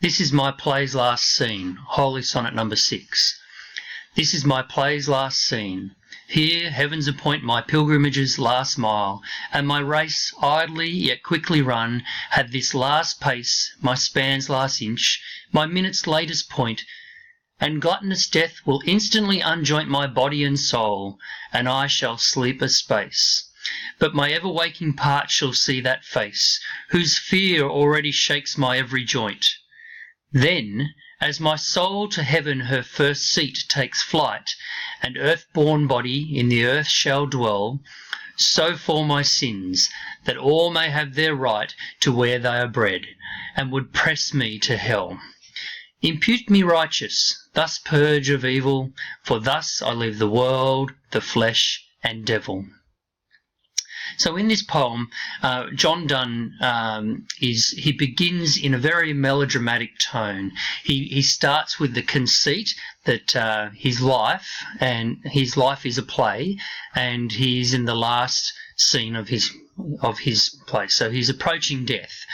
This is my play's last scene, Holy Sonnet number 6. This is my play's last scene. Here heavens appoint my pilgrimage's last mile, and my race, idly yet quickly run, had this last pace, my span's last inch, my minute's latest point, and gluttonous death will instantly unjoint my body and soul, and I shall sleep a space. But my ever-waking part shall see that face, whose fear already shakes my every joint. Then, as my soul to heaven her first seat takes flight, and earth-born body in the earth shall dwell, so fall my sins, that all may have their right to where they are bred, and would press me to hell. Impute me righteous, thus purge of evil, for thus I leave the world, the flesh, and devil. So in this poem, John Donne he begins in a very melodramatic tone. He starts with the conceit that his life is a play, and he's in the last scene of his play. So he's approaching death,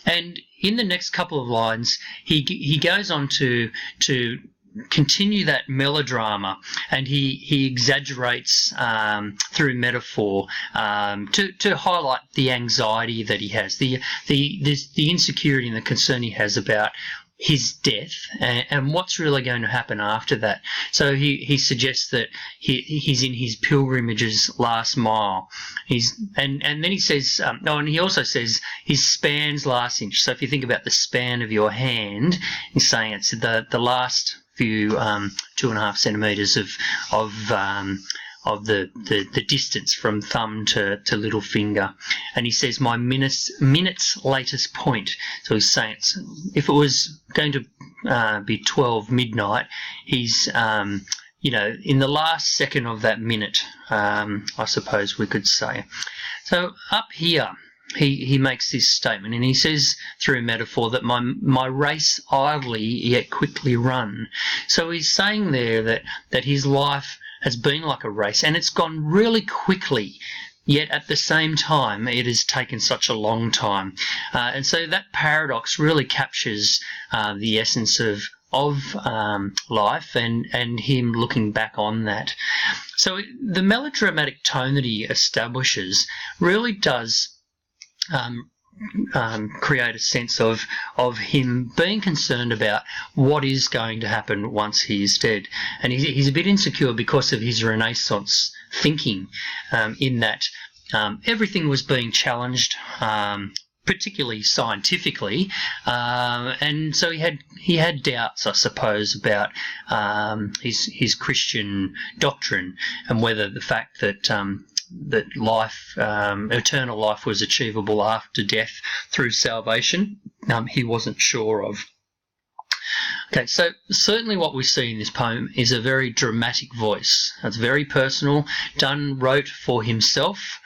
and in the next couple of lines, he goes on to continue that melodrama, and he exaggerates through metaphor to highlight the anxiety that he has, the insecurity and the concern he has about his death and what's really going to happen after that. So he suggests that he's in his pilgrimage's last mile. And then he says, and he also says his span's last inch. So if you think about the span of your hand, he's saying it's the last few 2.5 centimetres of the distance from thumb to little finger. And he says my minute's latest point. So he's saying if it was going to be 12 midnight, he's in the last second of that minute, I suppose we could say. So up here, he makes this statement, and he says through metaphor that my race idly yet quickly run. So he's saying there that his life has been like a race, and it's gone really quickly, yet at the same time it has taken such a long time. And so that paradox really captures the essence of life and him looking back on that. So the melodramatic tone that he establishes really does create a sense of him being concerned about what is going to happen once he is dead. And he's a bit insecure because of his Renaissance thinking, in that everything was being challenged, particularly scientifically, and so he had doubts, I suppose, about his Christian doctrine, and whether the fact that life, eternal life, was achievable after death through salvation, he wasn't sure of. Okay, so certainly what we see in this poem is a very dramatic voice. It's very personal. Donne wrote for himself.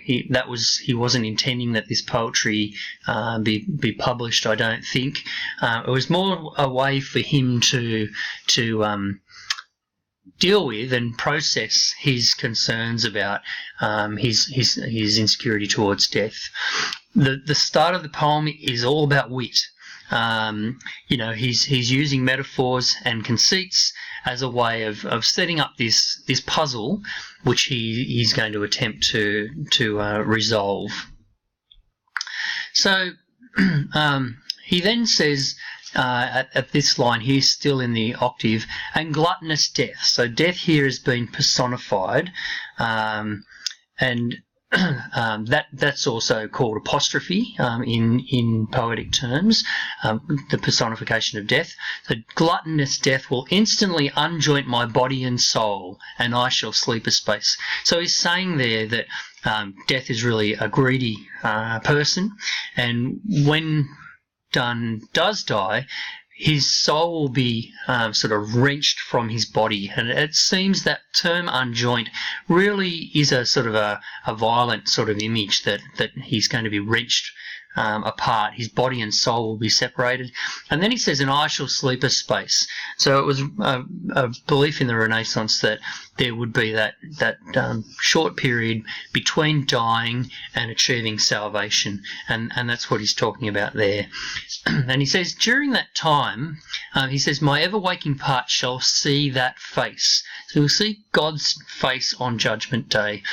He wasn't intending that this poetry be published, I don't think. It was more a way for him to deal with and process his concerns about his insecurity towards death. The start of the poem is all about wit. He's using metaphors and conceits as a way of setting up this puzzle, which he's going to attempt to resolve. So he then says, at this line here, still in the octave, and gluttonous death. So death here has been personified, and that's also called apostrophe in poetic terms, the personification of death. So gluttonous death will instantly unjoint my body and soul, and I shall sleep a space. So he's saying there that death is really a greedy person, and when Donne does die, his soul will be sort of wrenched from his body. And it seems that term unjoint really is a sort of a violent sort of image, that he's going to be wrenched apart. His body and soul will be separated. And then he says, and I shall sleep a space. So it was a belief in the Renaissance that there would be that short period between dying and achieving salvation. And that's what he's talking about there. And he says, during that time, he says, my ever-waking part shall see that face. So we'll see God's face on Judgment Day.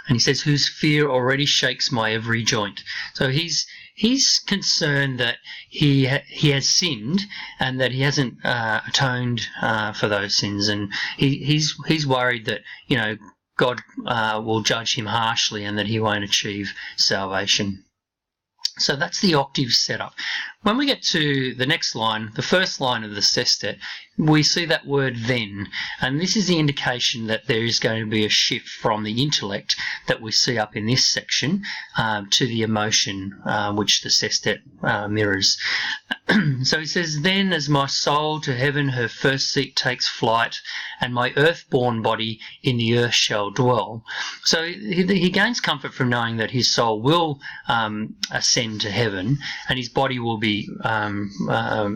And he says, whose fear already shakes my every joint. So he's concerned that he has sinned and that he hasn't atoned for those sins, and he's worried that God will judge him harshly and that he won't achieve salvation. So that's the octave setup. When we get to the next line, the first line of the sestet, we see that word then, and this is the indication that there is going to be a shift from the intellect that we see up in this section to the emotion which the sestet mirrors. So he says, then as my soul to heaven her first seat takes flight, and my earth-born body in the earth shall dwell. So he gains comfort from knowing that his soul will ascend to heaven and his body will be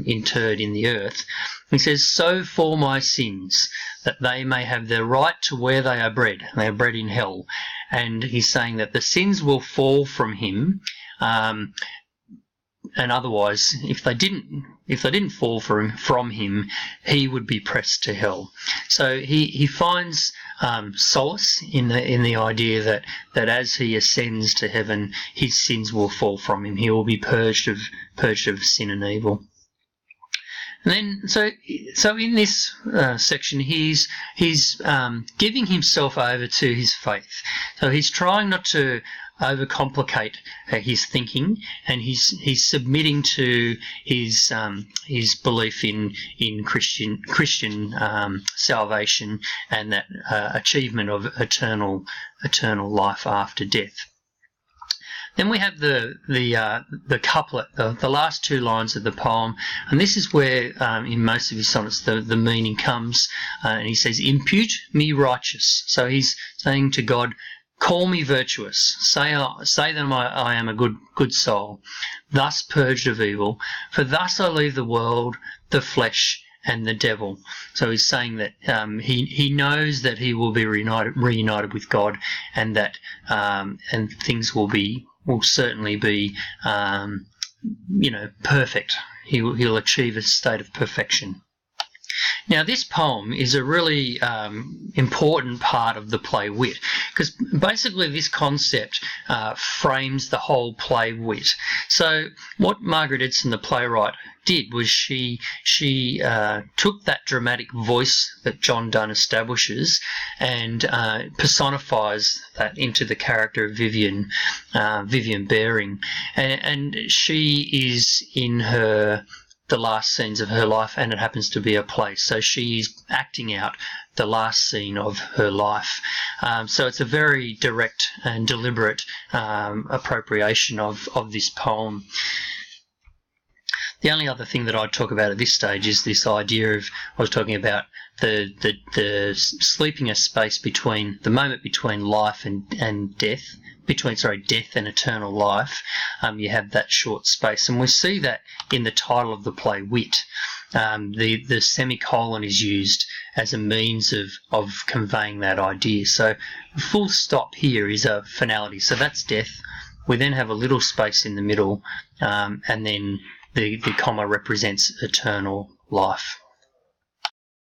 interred in the earth. He says, so for my sins, that they may have their right to where they are bred. They are bred in hell. And he's saying that the sins will fall from him, and otherwise, if they didn't fall from him, he would be pressed to hell. So he finds solace in the idea that as he ascends to heaven, his sins will fall from him. He will be purged of sin and evil. And then, so in this section, he's giving himself over to his faith. So he's trying not to overcomplicate his thinking, and he's submitting to his belief in Christian salvation and that achievement of eternal life after death. Then we have the couplet, the last two lines of the poem, and this is where in most of his sonnets the meaning comes, and he says, impute me righteous. So he's saying to God, call me virtuous, say that I am a good soul, thus purged of evil, for thus I leave the world, the flesh, and the devil. So he's saying that he knows that he will be reunited with God, and that and things will certainly be perfect. He'll achieve a state of perfection. Now, this poem is a really important part of the play Wit, because basically this concept frames the whole play Wit. So what Margaret Edson, the playwright, did was she took that dramatic voice that John Donne establishes and personifies that into the character of Vivian Baring, and she is in the last scenes of her life, and it happens to be a play. So she's acting out the last scene of her life. So it's a very direct and deliberate appropriation of this poem. The only other thing that I'd talk about at this stage is this idea of, I was talking about the sleeping a space between the moment between life and death, death and eternal life. You have that short space, and we see that in the title of the play, Wit. The semicolon is used as a means of conveying that idea. So the full stop here is a finality. So that's death. We then have a little space in the middle, and then the comma represents eternal life.